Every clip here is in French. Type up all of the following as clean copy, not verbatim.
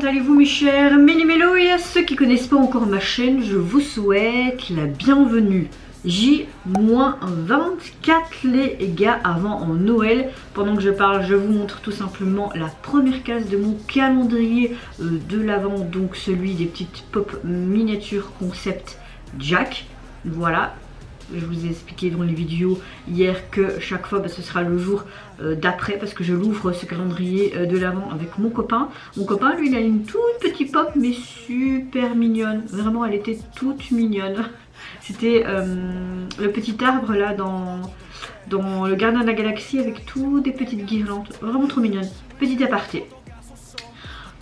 allez-vous mes chers Méli-Mélo, et à ceux qui ne connaissent pas encore ma chaîne, je vous souhaite la bienvenue. J-24 les gars avant Noël. Pendant que je parle, je vous montre tout simplement la première case de mon calendrier de l'Avent, donc celui des petites pop miniatures concept Jack. Voilà. Je vous ai expliqué dans les vidéos hier que chaque fois ce sera le jour d'après, parce que je l'ouvre ce calendrier de l'Avent avec mon copain. Mon copain lui il a une toute petite pop mais super mignonne. Vraiment elle était toute mignonne. C'était le petit arbre là dans le Gardien de la Galaxie avec toutes des petites guirlandes. Vraiment trop mignonne. Petit aparté.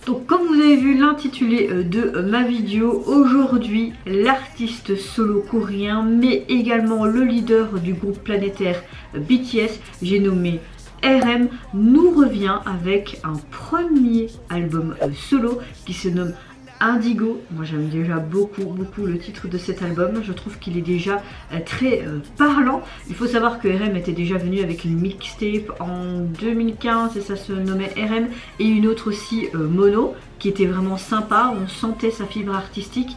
Donc comme vous avez vu l'intitulé de ma vidéo, aujourd'hui l'artiste solo coréen mais également le leader du groupe planétaire BTS, j'ai nommé RM, nous revient avec un premier album solo qui se nomme Indigo. Moi j'aime déjà beaucoup le titre de cet album, je trouve qu'il est déjà très parlant. Il faut savoir que RM était déjà venu avec une mixtape en 2015 et ça se nommait RM, et une autre aussi Mono qui était vraiment sympa, on sentait sa fibre artistique.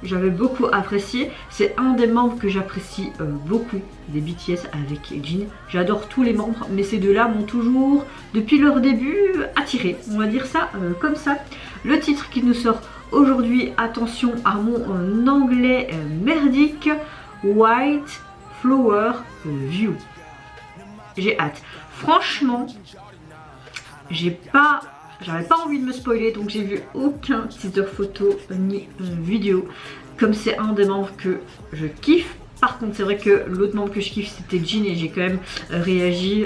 J'avais beaucoup apprécié, c'est un des membres que j'apprécie beaucoup des BTS avec Jin. J'adore tous les membres mais ces deux là m'ont toujours depuis leur début attiré, on va dire ça comme ça. Le titre qui nous sort aujourd'hui, attention à mon anglais merdique, White Flower View. J'ai hâte. Franchement, j'avais pas envie de me spoiler, donc j'ai vu aucun teaser photo ni vidéo. Comme c'est un des membres que je kiffe. Par contre c'est vrai que l'autre membre que je kiffe c'était Jin, et j'ai quand même réagi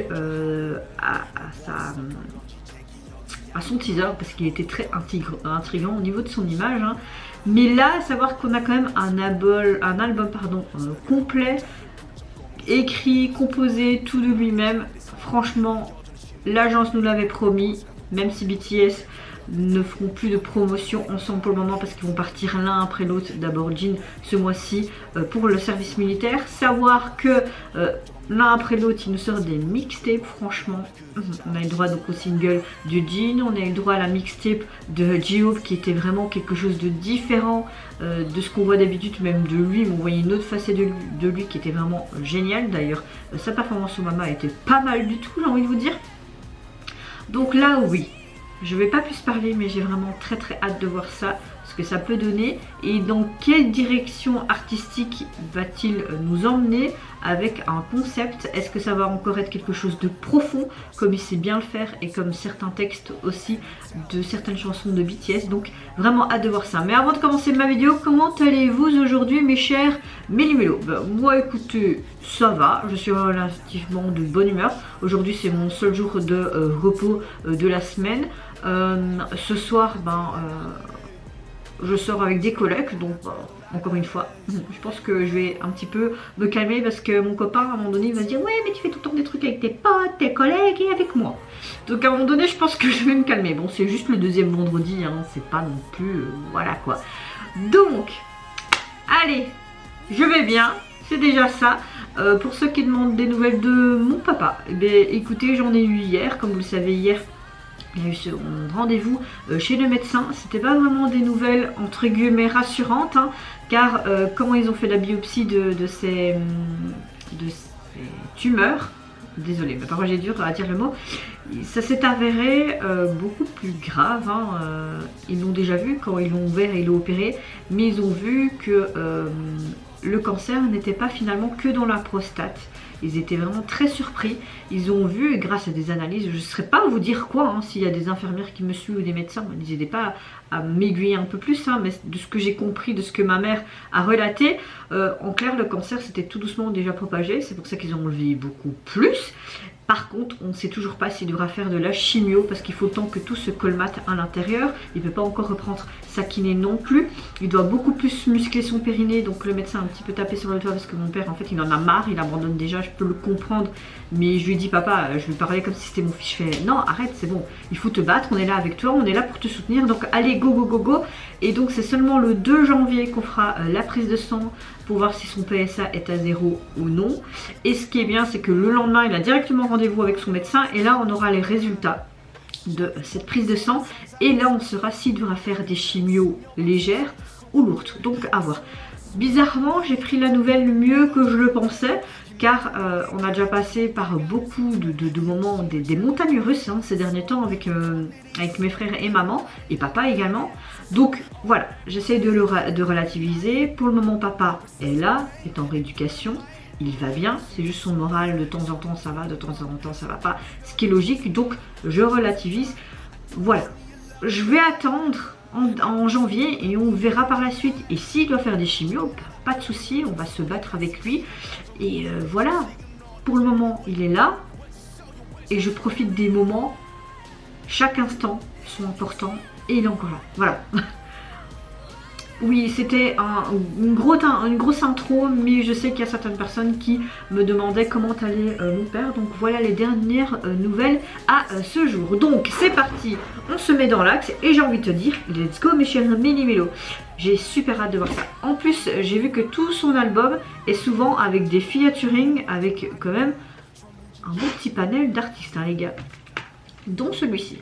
à son teaser parce qu'il était très intriguant au niveau de son image, hein. Mais là, à savoir qu'on a quand même un album complet, écrit, composé, tout de lui-même. Franchement, l'agence nous l'avait promis, même si BTS ne feront plus de promotion ensemble pour le moment parce qu'ils vont partir l'un après l'autre. D'abord Jin ce mois-ci pour le service militaire. Savoir que l'un après l'autre il nous sort des mixtapes. Franchement on a eu le droit donc au single de Jin, on a eu le droit à la mixtape de J-Hope qui était vraiment quelque chose de différent de ce qu'on voit d'habitude, même de lui, mais on voyait une autre facette de lui qui était vraiment géniale. D'ailleurs sa performance au Mama était pas mal du tout, j'ai envie de vous dire. Donc là oui, je vais pas plus parler mais j'ai vraiment très hâte de voir ça, ce que ça peut donner et dans quelle direction artistique va-t-il nous emmener avec un concept. Est-ce que ça va encore être quelque chose de profond comme il sait bien le faire et comme certains textes aussi de certaines chansons de BTS. Donc vraiment hâte de voir ça. Mais avant de commencer ma vidéo, comment allez-vous aujourd'hui mes chers Méli-Mélo? Moi écoutez, ça va, je suis relativement de bonne humeur. Aujourd'hui c'est mon seul jour de repos de la semaine. Ce soir je sors avec des colocs, donc encore une fois je pense que je vais un petit peu me calmer parce que mon copain à un moment donné il va se dire ouais mais tu fais tout le temps des trucs avec tes potes, tes collègues et avec moi. Donc à un moment donné je pense que je vais me calmer. Bon c'est juste le deuxième vendredi, hein, c'est pas non plus voilà quoi. Donc allez, je vais bien, c'est déjà ça. Pour ceux qui demandent des nouvelles de mon papa, eh bien, écoutez j'en ai eu hier, comme vous le savez hier il y a eu ce rendez-vous chez le médecin. C'était pas vraiment des nouvelles entre guillemets rassurantes, hein, car quand ils ont fait la biopsie de ces tumeurs, désolée ma parole est dure à dire le mot, ça s'est avéré beaucoup plus grave, hein. Ils l'ont déjà vu quand ils l'ont ouvert et ils l'ont opéré, mais ils ont vu que le cancer n'était pas finalement que dans la prostate. Ils étaient vraiment très surpris. Ils ont vu, grâce à des analyses, je ne saurais pas vous dire quoi, hein, s'il y a des infirmières qui me suivent ou des médecins, n'hésitez pas à m'aiguiller un peu plus, hein, mais de ce que j'ai compris, de ce que ma mère a relaté, en clair le cancer s'était tout doucement déjà propagé, c'est pour ça qu'ils ont enlevé beaucoup plus. Par contre, on ne sait toujours pas s'il devra faire de la chimio parce qu'il faut le temps que tout se colmate à l'intérieur. Il ne peut pas encore reprendre sa kiné non plus. Il doit beaucoup plus muscler son périnée. Donc le médecin a un petit peu tapé sur le toit parce que mon père en fait il en a marre, il abandonne déjà, je peux le comprendre. Mais je lui dis papa, je lui parlais comme si c'était mon fils. Je fais non arrête c'est bon, il faut te battre, on est là avec toi, on est là pour te soutenir. Donc allez go go go go. Et donc c'est seulement le 2 janvier qu'on fera la prise de sang pour voir si son PSA est à 0 ou non. Et ce qui est bien c'est que le lendemain il a directement rendez-vous avec son médecin et là on aura les résultats de cette prise de sang. Et là, on saura s'il devra faire des chimios légères ou lourdes. Donc, à voir. Bizarrement, j'ai pris la nouvelle mieux que je le pensais, car on a déjà passé par beaucoup de moments, des montagnes russes hein, ces derniers temps avec mes frères et maman, et papa également. Donc voilà, j'essaie de relativiser. Pour le moment, papa est là, est en rééducation, il va bien, c'est juste son moral, de temps en temps ça va, de temps en temps ça va pas, ce qui est logique, donc je relativise. Voilà, je vais attendre en janvier et on verra par la suite. Et s'il doit faire des chimios, pas de souci, on va se battre avec lui. Et voilà, pour le moment il est là et je profite des moments. Chaque instant sont importants et il est encore là. Voilà. Oui, c'était une grosse intro, mais je sais qu'il y a certaines personnes qui me demandaient comment allait mon père. Donc voilà les dernières nouvelles à ce jour. Donc c'est parti, on se met dans l'axe et j'ai envie de te dire, let's go mes chers mini-mélos. J'ai super hâte de voir ça. En plus, j'ai vu que tout son album est souvent avec des featuring, avec quand même un beau petit panel d'artistes, hein, les gars. Dont celui-ci.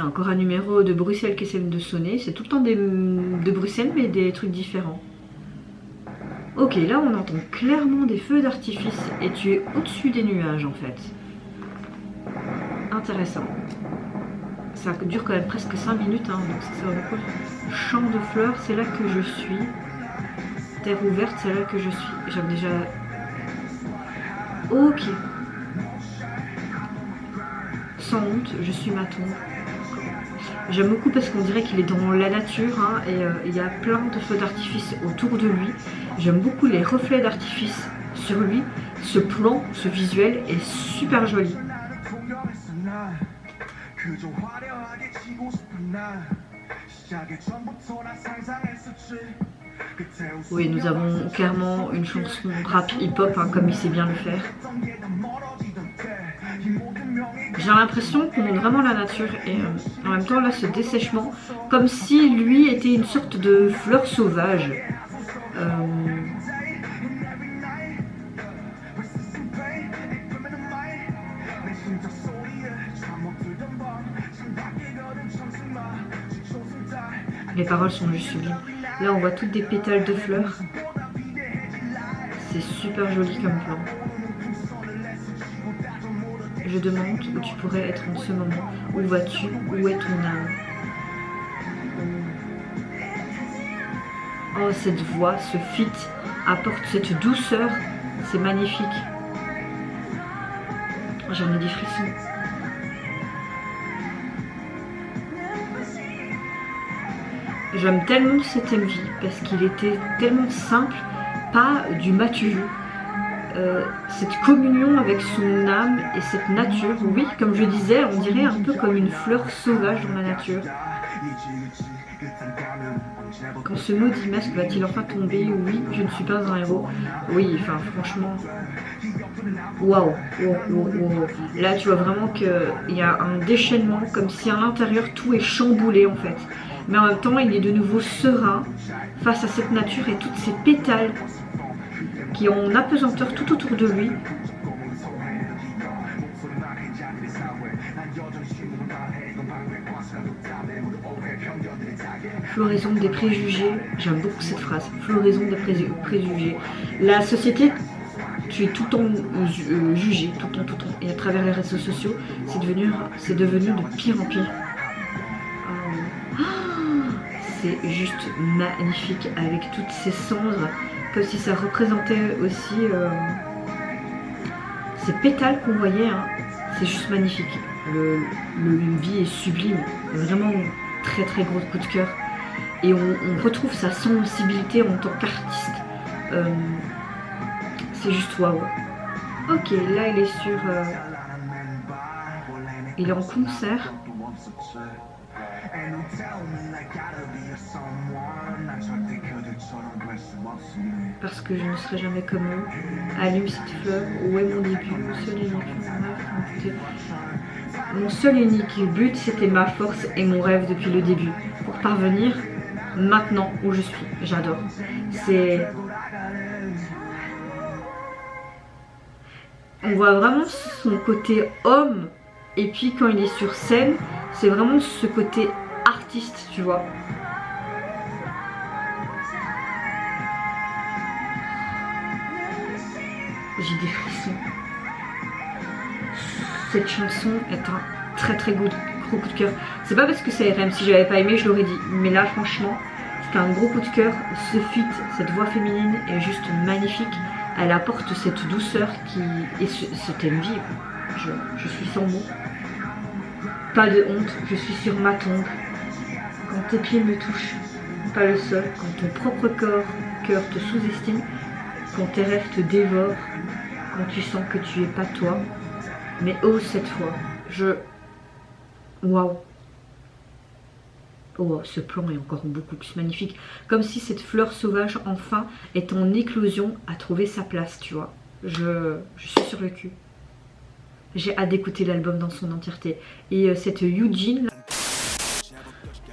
Encore un numéro de Bruxelles qui essaie de sonner. C'est tout le temps de Bruxelles, mais des trucs différents. Ok, là on entend clairement des feux d'artifice et tu es au-dessus des nuages en fait. Intéressant. Ça dure quand même presque 5 minutes, hein, donc ça va beaucoup. Champ de fleurs, c'est là que je suis. Terre ouverte, c'est là que je suis. J'aime déjà... Ok. Sans honte, je suis ma tombe. J'aime beaucoup parce qu'on dirait qu'il est dans la nature hein, et il y a plein de feux d'artifice autour de lui. J'aime beaucoup les reflets d'artifice sur lui. Ce plan, ce visuel est super joli. Oui, nous avons clairement une chanson rap hip-hop hein, comme il sait bien le faire. J'ai l'impression qu'on montre vraiment la nature et en même temps là ce dessèchement comme si lui était une sorte de fleur sauvage. Les paroles sont juste sublimes. Là on voit toutes des pétales de fleurs. C'est super joli comme plan. Je demande où tu pourrais être en ce moment. Où vas-tu? Où est ton âme? Oh, cette voix, ce fit apporte cette douceur. C'est magnifique. J'en ai des frissons. J'aime tellement cet MV parce qu'il était tellement simple, pas du matu vu. Cette communion avec son âme et cette nature, oui, comme je disais, on dirait un peu comme une fleur sauvage dans la nature. Quand ce maudit masque va-t-il enfin tomber? Oui, je ne suis pas un héros. Oui, enfin franchement... Waouh, wow. Là tu vois vraiment qu'il y a un déchaînement, comme si à l'intérieur tout est chamboulé en fait. Mais en même temps, il est de nouveau serein face à cette nature et toutes ces pétales qui ont en apesanteur tout autour de lui. Floraison des préjugés, j'aime beaucoup cette phrase, floraison des préjugés. La société, tu es tout le temps jugé, tout le temps, et à travers les réseaux sociaux, c'est devenu de pire en pire. C'est juste magnifique avec toutes ces cendres, comme si ça représentait aussi ces pétales qu'on voyait, hein. C'est juste magnifique. Le MV est sublime, vraiment très très gros coup de cœur. Et on retrouve sa sensibilité en tant qu'artiste. C'est juste waouh. Ok, là il est sur... il est en concert. Parce que je ne serai jamais comme eux. Allume cette fleur, où est mon début? Mon seul et unique but, c'était ma force et mon rêve depuis le début. Pour parvenir maintenant où je suis. J'adore. C'est... on voit vraiment son côté homme. Et puis quand il est sur scène, c'est vraiment ce côté artiste, tu vois. J'ai des frissons. Cette chanson est un très gros coup de cœur. C'est pas parce que c'est RM, si j'avais pas aimé je l'aurais dit. Mais là franchement, c'est un gros coup de cœur. Ce feat, cette voix féminine est juste magnifique. Elle apporte cette douceur et cette envie. Je suis sans mots. Pas de honte, je suis sur ma tombe. Quand tes pieds me touchent, pas le sol. Quand ton propre cœur te sous-estime. Quand tes rêves te dévorent. Quand tu sens que tu es pas toi. Mais oh, cette fois, waouh! Oh, ce plan est encore beaucoup plus magnifique. Comme si cette fleur sauvage, enfin, est en éclosion, à trouver sa place, tu vois. Je suis sur le cul. J'ai hâte d'écouter l'album dans son entièreté. Et cette Eugene,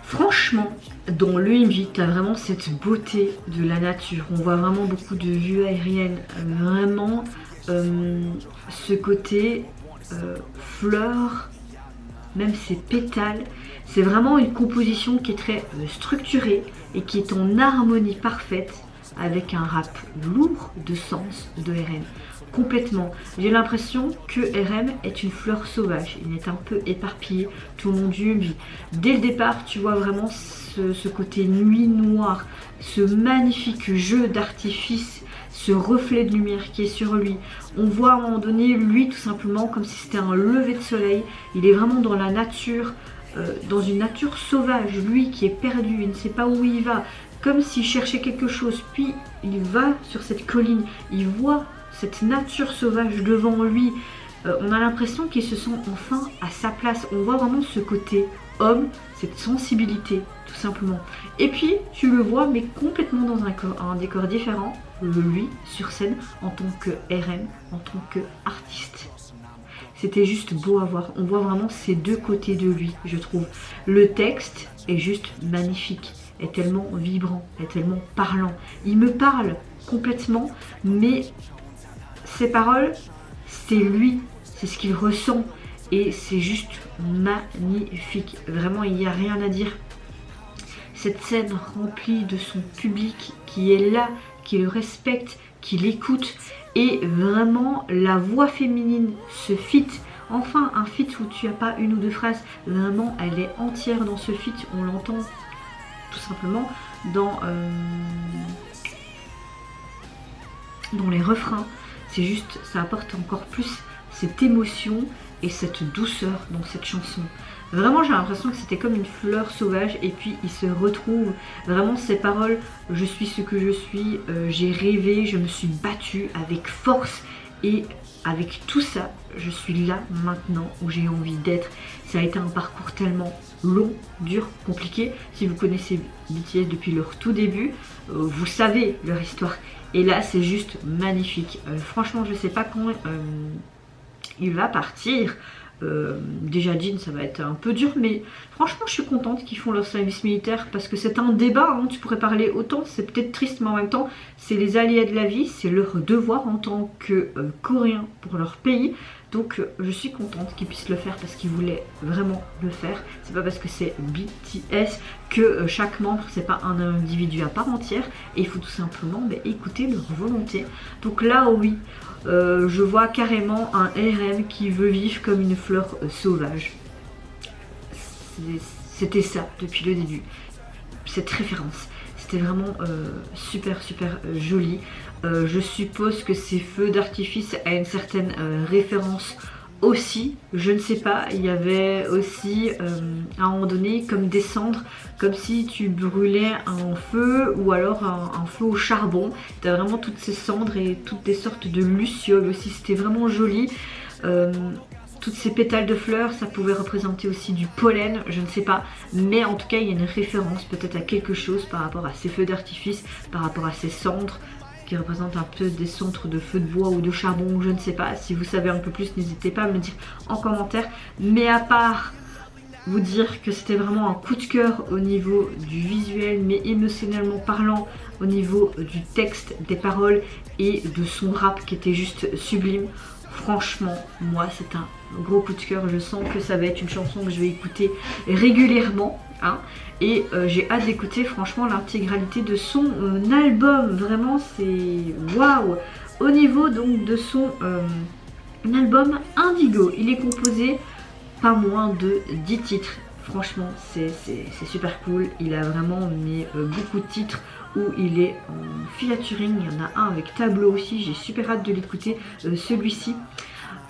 franchement, dans l'EMV, t'as vraiment cette beauté de la nature. On voit vraiment beaucoup de vues aériennes. Vraiment, ce côté fleurs, même ses pétales. C'est vraiment une composition qui est très structurée et qui est en harmonie parfaite avec un rap lourd de sens de RM. Complètement. J'ai l'impression que RM est une fleur sauvage. Il est un peu éparpillé tout le long du MV. Dès le départ, tu vois vraiment ce côté nuit noire, ce magnifique jeu d'artifice, ce reflet de lumière qui est sur lui. On voit à un moment donné lui tout simplement comme si c'était un lever de soleil. Il est vraiment dans la nature, dans une nature sauvage. Lui qui est perdu, il ne sait pas où il va, comme s'il cherchait quelque chose. Puis il va sur cette colline, il voit cette nature sauvage devant lui. On a l'impression qu'il se sent enfin à sa place. On voit vraiment ce côté homme, cette sensibilité tout simplement. Et puis tu le vois mais complètement dans un décor différent. Lui sur scène en tant que RM, en tant que artiste. C'était juste beau à voir. On voit vraiment ces deux côtés de lui, je trouve. Le texte est juste magnifique, est tellement vibrant, est tellement parlant. Il me parle complètement, mais ses paroles, c'est lui, c'est ce qu'il ressent. Et c'est juste magnifique. Vraiment, il n'y a rien à dire. Cette scène remplie de son public qui est là, qui le respecte, qui l'écoute. Et vraiment, la voix féminine, ce feat, enfin un feat où tu n'as pas une ou deux phrases, vraiment, elle est entière dans ce feat. On l'entend tout simplement dans les refrains. C'est juste, ça apporte encore plus cette émotion et cette douceur dans cette chanson. Vraiment, j'ai l'impression que c'était comme une fleur sauvage et puis il se retrouve vraiment ces paroles. Je suis ce que je suis, j'ai rêvé, je me suis battue avec force et avec tout ça, je suis là maintenant où j'ai envie d'être. Ça a été un parcours tellement long, dur, compliqué. Si vous connaissez BTS depuis leur tout début, vous savez leur histoire. Et là, c'est juste magnifique. Franchement, je sais pas quand il va partir. Déjà Jin, ça va être un peu dur, mais franchement je suis contente qu'ils font leur service militaire parce que c'est un débat, hein, tu pourrais parler autant, c'est peut-être triste mais en même temps c'est les aléas de la vie, c'est leur devoir en tant que coréens pour leur pays. Donc je suis contente qu'ils puissent le faire parce qu'ils voulaient vraiment le faire. C'est pas parce que c'est BTS que chaque membre c'est pas un individu à part entière et il faut tout simplement écouter leur volonté. Donc là oui, je vois carrément un RM qui veut vivre comme une fleur sauvage. C'était ça depuis le début, cette référence. C'était vraiment super joli. Je suppose que ces feux d'artifice a une certaine référence aussi, je ne sais pas. Il y avait aussi à un moment donné comme des cendres, comme si tu brûlais un feu ou alors un feu au charbon. Tu as vraiment toutes ces cendres et toutes des sortes de lucioles aussi, c'était vraiment joli. Toutes ces pétales de fleurs, ça pouvait représenter aussi du pollen, je ne sais pas. Mais en tout cas, il y a une référence peut-être à quelque chose par rapport à ces feux d'artifice, par rapport à ces cendres qui représentent un peu des centres de feu de bois ou de charbon, je ne sais pas. Si vous savez un peu plus, n'hésitez pas à me dire en commentaire. Mais à part vous dire que c'était vraiment un coup de cœur au niveau du visuel, mais émotionnellement parlant, au niveau du texte, des paroles et de son rap qui était juste sublime. Franchement, moi c'est un gros coup de cœur, je sens que ça va être une chanson que je vais écouter régulièrement, hein, et j'ai hâte d'écouter franchement l'intégralité de son album, vraiment c'est waouh. Au niveau donc de son album Indigo, il est composé pas moins de 10 titres. Franchement, c'est super cool. Il a vraiment mis beaucoup de titres où il est en featuring. Il y en a un avec Tableau aussi. J'ai super hâte de l'écouter, celui-ci.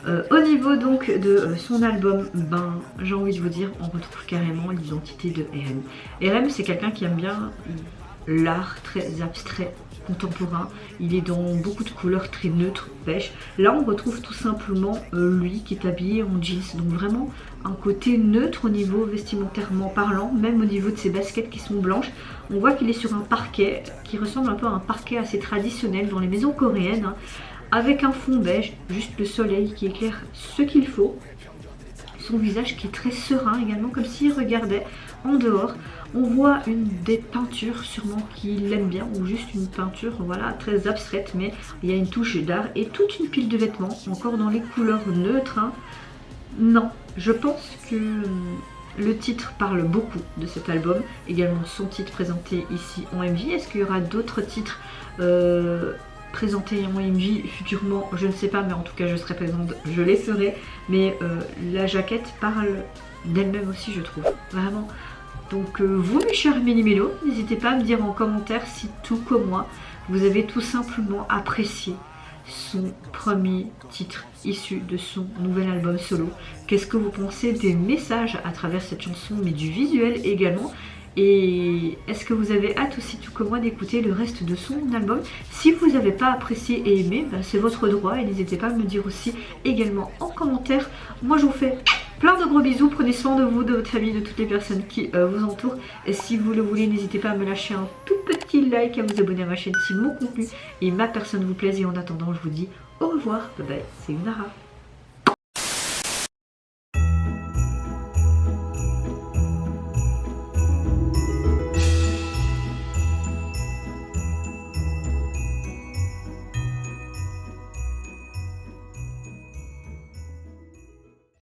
Au niveau donc de son album, ben j'ai envie de vous dire, on retrouve carrément l'identité de RM. RM, c'est quelqu'un qui aime bien l'art très abstrait, contemporain. Il est dans beaucoup de couleurs très neutres, pêche. Là on retrouve tout simplement lui qui est habillé en jeans, donc vraiment un côté neutre au niveau vestimentairement parlant, même au niveau de ses baskets qui sont blanches. On voit qu'il est sur un parquet qui ressemble un peu à un parquet assez traditionnel dans les maisons coréennes, hein, avec un fond beige, juste le soleil qui éclaire ce qu'il faut. Son visage qui est très serein également, comme s'il regardait en dehors. On voit des peintures sûrement qu'il aime bien, ou juste une peinture voilà très abstraite, mais il y a une touche d'art et toute une pile de vêtements, encore dans les couleurs neutres, hein. Non, je pense que le titre parle beaucoup de cet album, également son titre présenté ici en MJ. Est-ce qu'il y aura d'autres titres présentés en MJ futurement? Je ne sais pas, mais en tout cas je serai présente, je les ferai. Mais la jaquette parle d'elle-même aussi, je trouve, vraiment. Donc vous mes chers Méli-Mélo, n'hésitez pas à me dire en commentaire si tout comme moi, vous avez tout simplement apprécié son premier titre issu de son nouvel album solo. Qu'est-ce que vous pensez des messages à travers cette chanson, mais du visuel également? Et est-ce que vous avez hâte aussi tout comme moi d'écouter le reste de son album? Si vous n'avez pas apprécié et aimé, bah, c'est votre droit et n'hésitez pas à me le dire aussi également en commentaire. Moi je vous fais plein de gros bisous, prenez soin de vous, de votre famille, de toutes les personnes qui vous entourent. Et si vous le voulez, n'hésitez pas à me lâcher un tout petit like, à vous abonner à ma chaîne si mon contenu et ma personne vous plaise. Et en attendant, je vous dis au revoir, bye bye, c'est Unara.